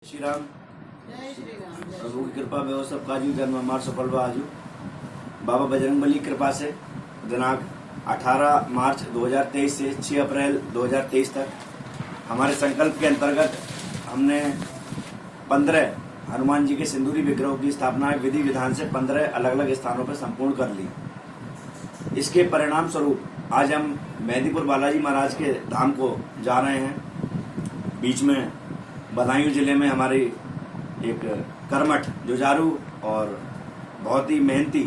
श्री राम। जय श्री राम। प्रभु की कृपा में सब काजू जन्म मार सफल आजू बाबा बजरंगबली की कृपा से दिनांक 18 मार्च 2023 से 6 अप्रैल 2023 तक हमारे संकल्प के अंतर्गत हमने 15 हनुमान जी के सिंदूरी विग्रहों की स्थापना विधि विधान से 15 अलग अलग स्थानों पर संपूर्ण कर ली। इसके परिणाम स्वरूप आज हम मेहंदीपुर बालाजी महाराज के धाम को जा रहे हैं। बीच में बदायूं जिले में हमारी एक कर्मठ जुझारू और बहुत ही मेहनती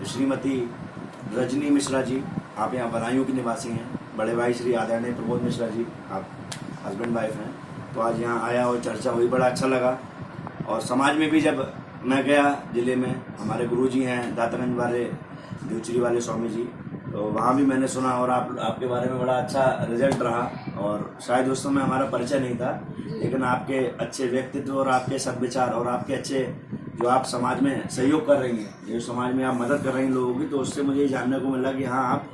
श्रीमती रजनी मिश्रा जी, आप यहाँ बदायूं की निवासी हैं। बड़े भाई श्री आदरणीय प्रमोद मिश्रा जी, आप हस्बैंड वाइफ हैं। तो आज यहाँ आया और चर्चा हुई, बड़ा अच्छा लगा। और समाज में भी जब मैं गया जिले में, हमारे गुरु जी हैं दातागंज वाले देवचरी वाले स्वामी जी, तो वहाँ भी मैंने सुना और आपके बारे में बड़ा अच्छा रिजल्ट रहा। और शायद उस समय हमारा परिचय नहीं था, लेकिन आपके अच्छे व्यक्तित्व और आपके सद्विचार और आपके अच्छे जो आप समाज में सहयोग कर रही हैं, जो समाज में आप मदद कर रही हैं लोगों की, तो उससे मुझे ये जानने को मिला कि हाँ, आप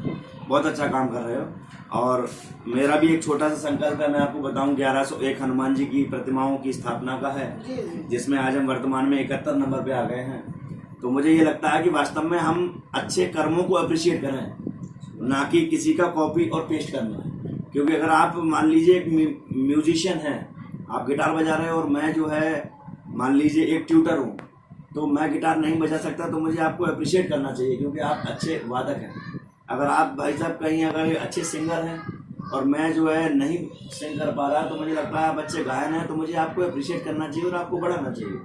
बहुत अच्छा काम कर रहे हो। और मेरा भी एक छोटा सा संकल्प है, मैं आपको बताऊं, 1101 हनुमान जी की प्रतिमाओं की स्थापना का है, जिसमें आज हम वर्तमान में 71 नंबर पे आ गए हैं। तो मुझे ये लगता है कि वास्तव में हम अच्छे कर्मों को अप्रिशिएट करें, ना कि किसी का कॉपी और पेस्ट करना। क्योंकि अगर आप मान लीजिए एक म्यूजिशियन हैं, आप गिटार बजा रहे हो और मैं जो है मान लीजिए एक ट्यूटर हूँ, तो मैं गिटार नहीं बजा सकता, तो मुझे आपको अप्रिशिएट करना चाहिए क्योंकि आप अच्छे वादक हैं। अगर आप भाई साहब कहीं अगर अच्छे सिंगर हैं और मैं जो है नहीं सिंग कर पा रहा, तो मुझे लगता है आप अच्छे गायन हैं, तो मुझे आपको अप्रिशिएट करना चाहिए और आपको बढ़ाना चाहिए।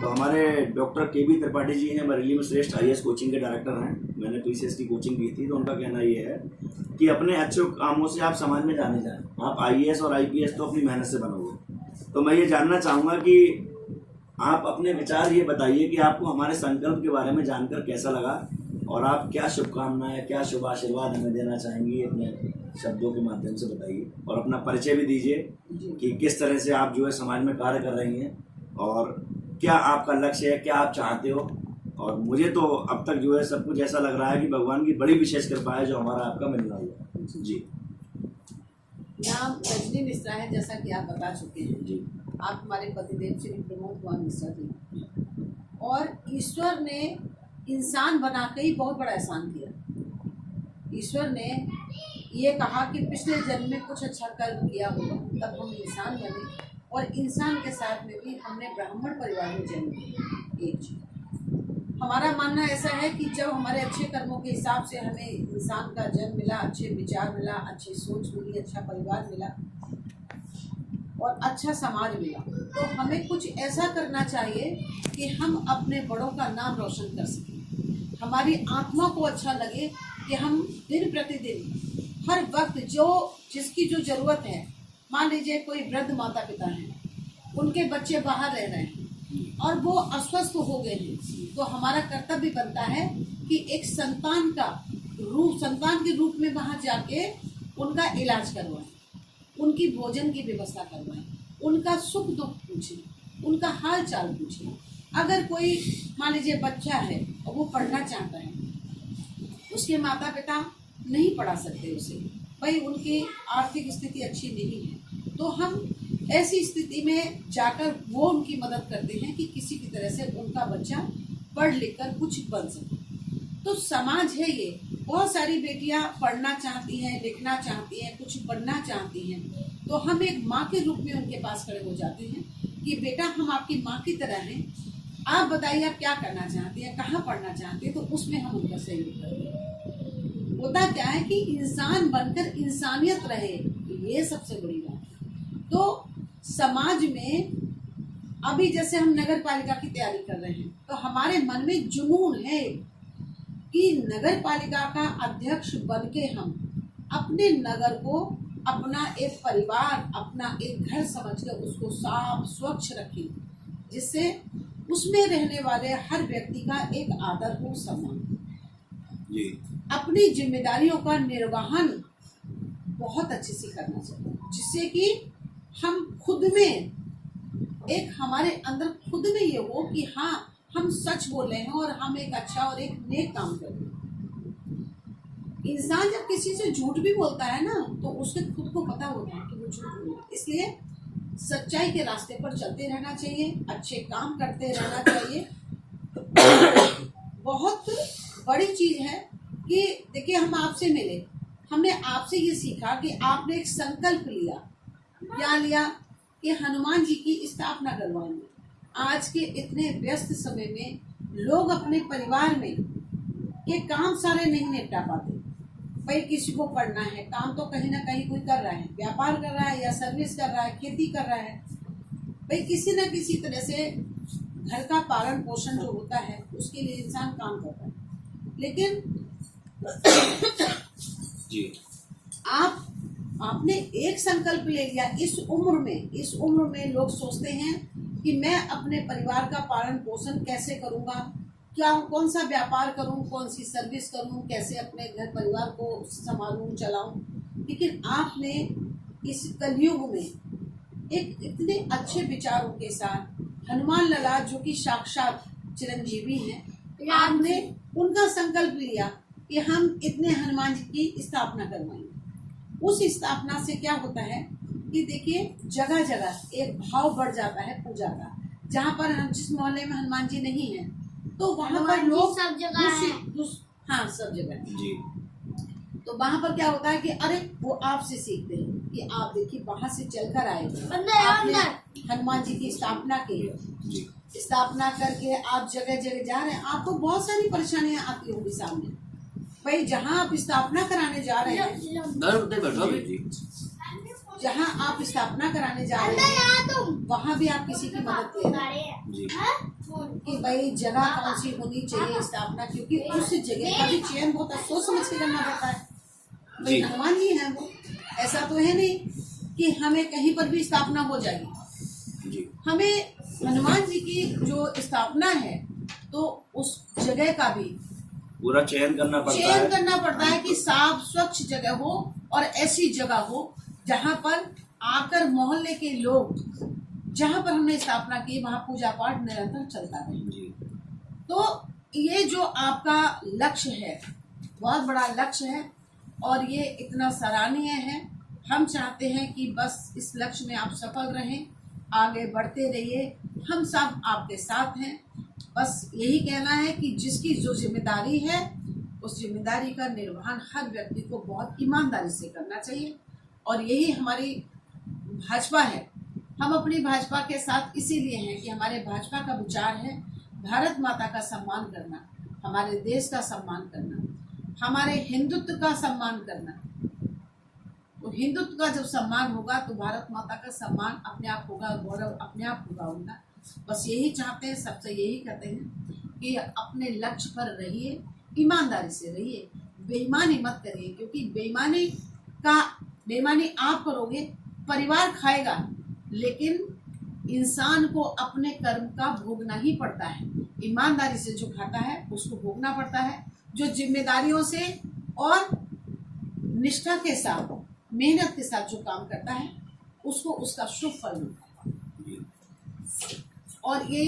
तो हमारे डॉक्टर के.बी. त्रिपाठी जी हैं, बरेली में श्रेष्ठ IAS कोचिंग के डायरेक्टर हैं। मैंने PCS की कोचिंग की थी, तो उनका कहना ये है कि अपने अच्छे कामों से आप समाज में जाने जाएं। आप IAS और IPS तो अपनी मेहनत से बनोगे। तो मैं ये जानना चाहूँगा कि आप अपने विचार ये बताइए कि आपको हमारे संकल्प के बारे में जानकर कैसा लगा, और आप क्या शुभकामनाएं, क्या शुभ आशीर्वाद हमें देना चाहेंगी, अपने शब्दों के माध्यम से बताइए। और अपना परिचय भी दीजिए कि किस तरह से आप जो है समाज में कार्य कर रही हैं और क्या आपका लक्ष्य है, क्या आप चाहते हो। और मुझे तो अब तक जो है सब कुछ ऐसा लग रहा है कि भगवान की बड़ी विशेष कृपा है जो हमारा आपका मिलना हुआ। जी। नाम रजनी मिश्रा है, जैसा कि आप बता चुके हैं। जी। आप हमारे पतिदेव श्री प्रमोद कुमार मिश्रा जी, और ईश्वर ने इंसान बना के ही बहुत बड़ा एहसान किया। ईश्वर ने ये कहा कि पिछले जन्म में कुछ अच्छा कर्म किया होगा, तब हम इंसान बने, और इंसान के साथ में भी हमने ब्राह्मण परिवार में जन्म लिया। एक चीज हमारा मानना ऐसा है कि जब हमारे अच्छे कर्मों के हिसाब से हमें इंसान का जन्म मिला, अच्छे विचार मिला, अच्छी सोच मिली, अच्छा परिवार मिला और अच्छा समाज मिला, तो हमें कुछ ऐसा करना चाहिए कि हम अपने बड़ों का नाम रोशन कर सकें। हमारी आत्मा को अच्छा लगे कि हम दिन प्रतिदिन हर वक्त जिसकी जो ज़रूरत है, मान लीजिए कोई वृद्ध माता पिता हैं, उनके बच्चे बाहर रह रहे हैं और वो अस्वस्थ हो गए हैं, तो हमारा कर्तव्य बनता है कि एक संतान के रूप में वहाँ जाके उनका इलाज करवाएं, उनकी भोजन की व्यवस्था करवाएं, उनका सुख दुख पूछें, उनका हाल चाल पूछें। अगर कोई मान लीजिए बच्चा है और वो पढ़ना चाहता है, उसके माता पिता नहीं पढ़ा सकते उसे, भाई उनकी आर्थिक स्थिति अच्छी नहीं है, तो हम ऐसी स्थिति में जाकर वो उनकी मदद करते हैं कि किसी की तरह से उनका बच्चा पढ़ लिख कर कुछ बन सके। तो समाज है ये, बहुत सारी बेटियां पढ़ना चाहती हैं, लिखना चाहती हैं, कुछ बनना चाहती हैं, तो हम एक माँ के रूप में उनके पास खड़े हो जाते हैं कि बेटा हम आपकी माँ की तरह हैं, आप बताइए आप क्या करना चाहती हैं, कहाँ पढ़ना चाहती हैं, तो उसमें हम उनका सहयोग करते हैं। होता क्या है कि इंसान बनकर इंसानियत रहे, ये सबसे बड़ी बात है। तो समाज में अभी जैसे हम नगर पालिका की तैयारी कर रहे हैं, तो हमारे मन में जुनून है कि नगर पालिका का अध्यक्ष बन के हम अपने नगर को अपना एक परिवार, अपना एक घर समझकर उसको साफ स्वच्छ रखें, जिससे उसमें रहने वाले हर व्यक्ति का एक आदर हो, सम्मान। अपनी जिम्मेदारियों का निर्वहन बहुत अच्छे से करना चाहिए, जिससे कि हम खुद में हमारे अंदर खुद में ये हो कि हाँ, हम सच बोल रहे हैं और हम एक अच्छा और एक नेक काम कर रहे हैं। इंसान जब किसी से झूठ भी बोलता है ना, तो उसके खुद को पता होता है कि वो झूठ बोल रहा है। इसलिए सच्चाई के रास्ते पर चलते रहना चाहिए, अच्छे काम करते रहना चाहिए। बहुत बड़ी चीज है कि देखिए, हम आपसे मिले, हमने आपसे ये सीखा कि आपने एक संकल्प लिया। क्या लिया? कि हनुमान जी की स्थापना करवाएंगे। आज के इतने व्यस्त समय में लोग अपने परिवार में ये काम सारे नहीं निपटा पाते। भाई किसी को पढ़ना है, काम तो कहीं ना कहीं कोई कर रहा है, व्यापार कर रहा है या सर्विस कर रहा है, खेती कर रहा है, भाई किसी न किसी तरह से घर का पालन पोषण जो होता है उसके लिए इंसान काम करता है। लेकिन जी आपने एक संकल्प ले लिया। इस उम्र में लोग सोचते हैं कि मैं अपने परिवार का पालन पोषण कैसे करूंगा, क्या कौन सा व्यापार करूं, कौन सी सर्विस करूं, कैसे अपने घर परिवार को संभालूं चलाऊं। लेकिन आपने इस कलयुग में एक इतने अच्छे विचारों के साथ हनुमान लला जो कि साक्षात चिरंजीवी हैं, आपने उनका संकल्प लिया कि हम इतने हनुमान जी की स्थापना करवाएंगे। उस स्थापना से क्या होता है कि देखिए, जगह जगह एक भाव बढ़ जाता है पूजा का। जहाँ पर हम जिस मोहल्ले में हनुमान जी नहीं है तो वहाँ पर लोग सब जगह है। हाँ, सब जगह है। जी तो वहाँ पर क्या होता है कि अरे वो आपसे सीखते हैं कि आप देखिए वहाँ से चलकर आए, आपने हनुमान जी की स्थापना की, जी स्थापना करके आप जगह जगह जा रहे हैं। आपको बहुत सारी परेशानियां आती होंगी सामने। भाई जहाँ आप स्थापना कराने जा रहे हैं, जी जहाँ आप स्थापना कराने जा रहे हैं वहाँ भी आप किसी की मदद ले रहे हैं जी कि भाई जगह कौन सी होनी चाहिए स्थापना, क्योंकि उस जगह का भी चयन बहुत सोच समझ के करना पड़ता है। भाई जी। हनुमान जी हैं वो, ऐसा तो है नहीं कि हमें कहीं पर भी स्थापना हो जाएगी। जी हमें हनुमान जी की जो स्थापना है तो उस जगह का भी पूरा चयन करना पड़ता है कि साफ स्वच्छ जगह हो और ऐसी जगह हो जहाँ पर आकर मोहल्ले के लोग, जहाँ पर हमने स्थापना की वहाँ पूजा पाठ निरंतर चलता रहे। जी तो ये जो आपका लक्ष्य है बहुत बड़ा लक्ष्य है और ये इतना सराहनीय है। हम चाहते हैं कि बस इस लक्ष्य में आप सफल रहें, आगे बढ़ते रहिए, हम सब आपके साथ हैं। बस यही कहना है कि जिसकी जो जिम्मेदारी है उस जिम्मेदारी का निर्वहन हर व्यक्ति को बहुत ईमानदारी से करना चाहिए और यही हमारी भाजपा है। हम अपनी भाजपा के साथ इसीलिए हैं कि हमारे भाजपा का विचार है भारत माता का सम्मान करना, हमारे देश का सम्मान करना, हमारे हिंदुत्व का सम्मान करना। तो हिंदुत्व का जब सम्मान होगा तो भारत माता का सम्मान अपने आप होगा, गौरव अपने आप होगा उनका। बस यही चाहते हैं, सबसे यही कहते हैं कि अपने लक्ष्य पर रहिए, ईमानदारी से रहिए, बेईमानी मत करिए, क्योंकि बेईमानी आप करोगे परिवार खाएगा, लेकिन इंसान को अपने कर्म का भोगना ही पड़ता है। ईमानदारी से जो खाता है उसको भोगना पड़ता है, जो जिम्मेदारियों से और निष्ठा के साथ मेहनत के साथ जो काम करता है उसको उसका शुभ फल मिलता है। और ये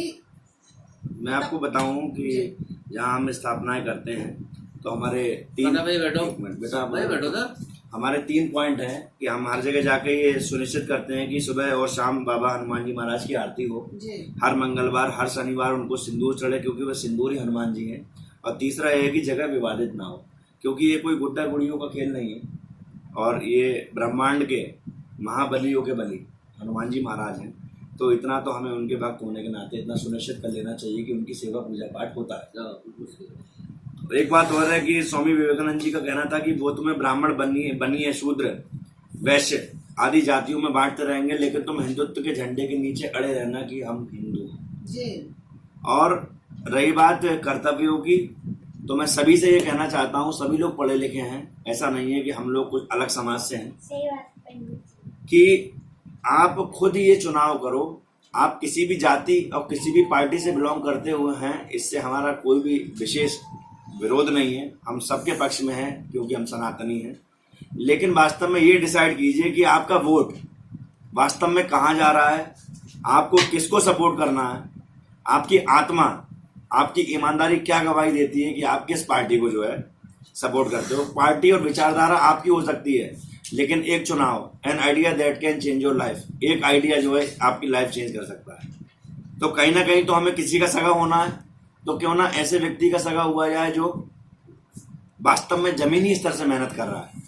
मैं आपको बताऊं कि जहाँ हम स्थापनाएं करते हैं तो हमारे हमारे 3 पॉइंट हैं कि हम हर जगह जाके ये सुनिश्चित करते हैं कि सुबह और शाम बाबा हनुमान जी महाराज की आरती हो। हर मंगलवार हर शनिवार उनको सिंदूर चढ़े, क्योंकि वह सिंदूर ही हनुमान जी हैं। और तीसरा ये है कि जगह विवादित ना हो, क्योंकि ये कोई गुड्डा गुड़ियों का खेल नहीं है और ये ब्रह्मांड के महाबलियों के बलि हनुमान जी महाराज हैं। तो इतना तो हमें उनके भक्त होने के नाते इतना सुनिश्चित कर लेना चाहिए कि उनकी सेवा पूजा पाठ होता है। एक बात और है कि स्वामी विवेकानंद जी का कहना था कि वो तुम्हें ब्राह्मण बनिए, शूद्र, वैश्य आदि जातियों में बांटते रहेंगे, लेकिन तुम हिंदुत्व के झंडे के नीचे अड़े रहना कि हम हिंदू हैं। और रही बात कर्तव्यों की, तो मैं सभी से ये कहना चाहता हूँ, सभी लोग पढ़े लिखे हैं, ऐसा नहीं है कि हम लोग कुछ अलग समाज से हैं, कि आप खुद ये चुनाव करो। आप किसी भी जाति और किसी भी पार्टी से बिलोंग करते हुए हैं, इससे हमारा कोई भी विशेष विरोध नहीं है, हम सबके पक्ष में हैं क्योंकि हम सनातनी हैं। लेकिन वास्तव में ये डिसाइड कीजिए कि आपका वोट वास्तव में कहाँ जा रहा है, आपको किसको सपोर्ट करना है, आपकी आत्मा, आपकी ईमानदारी क्या गवाही देती है कि आप किस पार्टी को जो है सपोर्ट करते हो। पार्टी और विचारधारा आपकी हो सकती है, लेकिन एक चुनाव, an idea that can change your life, एक आइडिया जो है आपकी लाइफ चेंज कर सकता है। तो कहीं ना कहीं तो हमें किसी का सगा होना है, तो क्यों ना ऐसे व्यक्ति का सगा हुआ जाए जो वास्तव में जमीनी स्तर से मेहनत कर रहा है।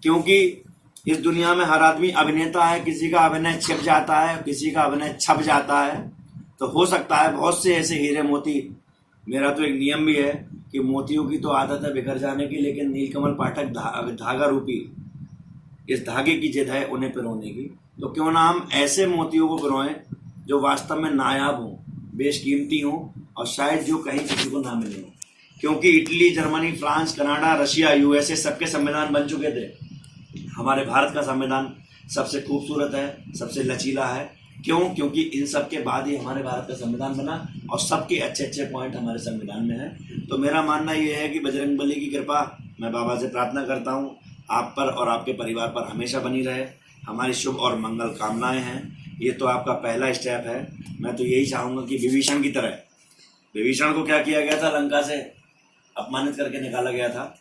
क्योंकि इस दुनिया में हर आदमी अभिनेता है, किसी का अभिनय छिप जाता है, किसी का अभिनय छप जाता है। तो हो सकता है बहुत से ऐसे हीरे मोती, मेरा तो एक नियम भी है कि मोतियों की तो आदत है बिखर जाने की, लेकिन नीलकमल पाठक धागा रूपी इस धागे की जिद है उन्हें पिरोने की। तो क्यों ना हम ऐसे मोतियों को पिरोएं जो वास्तव में नायाब हों, बेशकीमती हों, और शायद जो कहीं किसी को ना मिले हों। क्योंकि Italy, Germany, France, Canada, Russia, USA सबके संविधान बन चुके थे। हमारे भारत का संविधान सबसे खूबसूरत है, सबसे लचीला है। क्यों? क्योंकि इन सब के बाद ही हमारे भारत का संविधान बना, और सबके अच्छे अच्छे पॉइंट हमारे संविधान में है। तो मेरा मानना ये है कि बजरंगबली की कृपा, मैं बाबा से प्रार्थना करता हूँ आप पर और आपके परिवार पर हमेशा बनी रहे। हमारी शुभ और मंगल कामनाएं हैं। ये तो आपका पहला स्टेप है। मैं तो यही चाहूँगा कि विभीषण की तरह, विभीषण को क्या किया गया था, लंका से अपमानित करके निकाला गया था।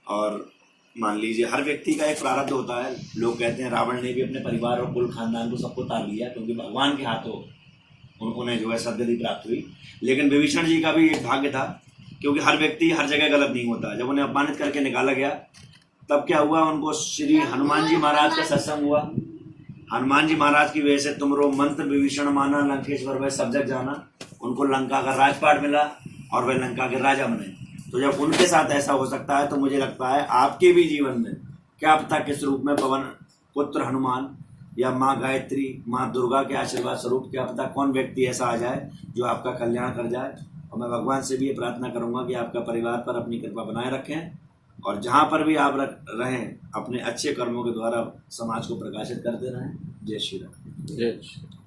और मान लीजिए हर व्यक्ति का एक प्रारब्ध होता है। लोग कहते हैं रावण ने भी अपने परिवार और कुल खानदान को सबको तार लिया, क्योंकि भगवान के हाथों उन्हें जो है सदगति प्राप्त हुई। लेकिन विभीषण जी का भी एक भाग्य था, क्योंकि हर व्यक्ति हर जगह गलत नहीं होता। जब उन्हें अपमानित करके निकाला गया तब क्या हुआ, उनको श्री हनुमान जी महाराज का सत्संग हुआ। हनुमान जी महाराज की वजह से तुमरो मंत्र विभीषण माना, लंकेश्वर वह सब जग जाना। उनको लंका का राजपाट मिला और वह लंका के राजा बने। तो जब उनके साथ ऐसा हो सकता है, तो मुझे लगता है आपके भी जीवन में क्या पता किस रूप में पवन पुत्र हनुमान या माँ गायत्री, माँ दुर्गा के आशीर्वाद स्वरूप क्या पता कौन व्यक्ति ऐसा आ जाए जो आपका कल्याण कर जाए। और मैं भगवान से भी ये प्रार्थना करूंगा कि आपका परिवार पर अपनी कृपा बनाए रखें, और जहाँ पर भी आप रहें अपने अच्छे कर्मों के द्वारा समाज को प्रकाशित करते रहें। जय श्री राम। जय श्री राम।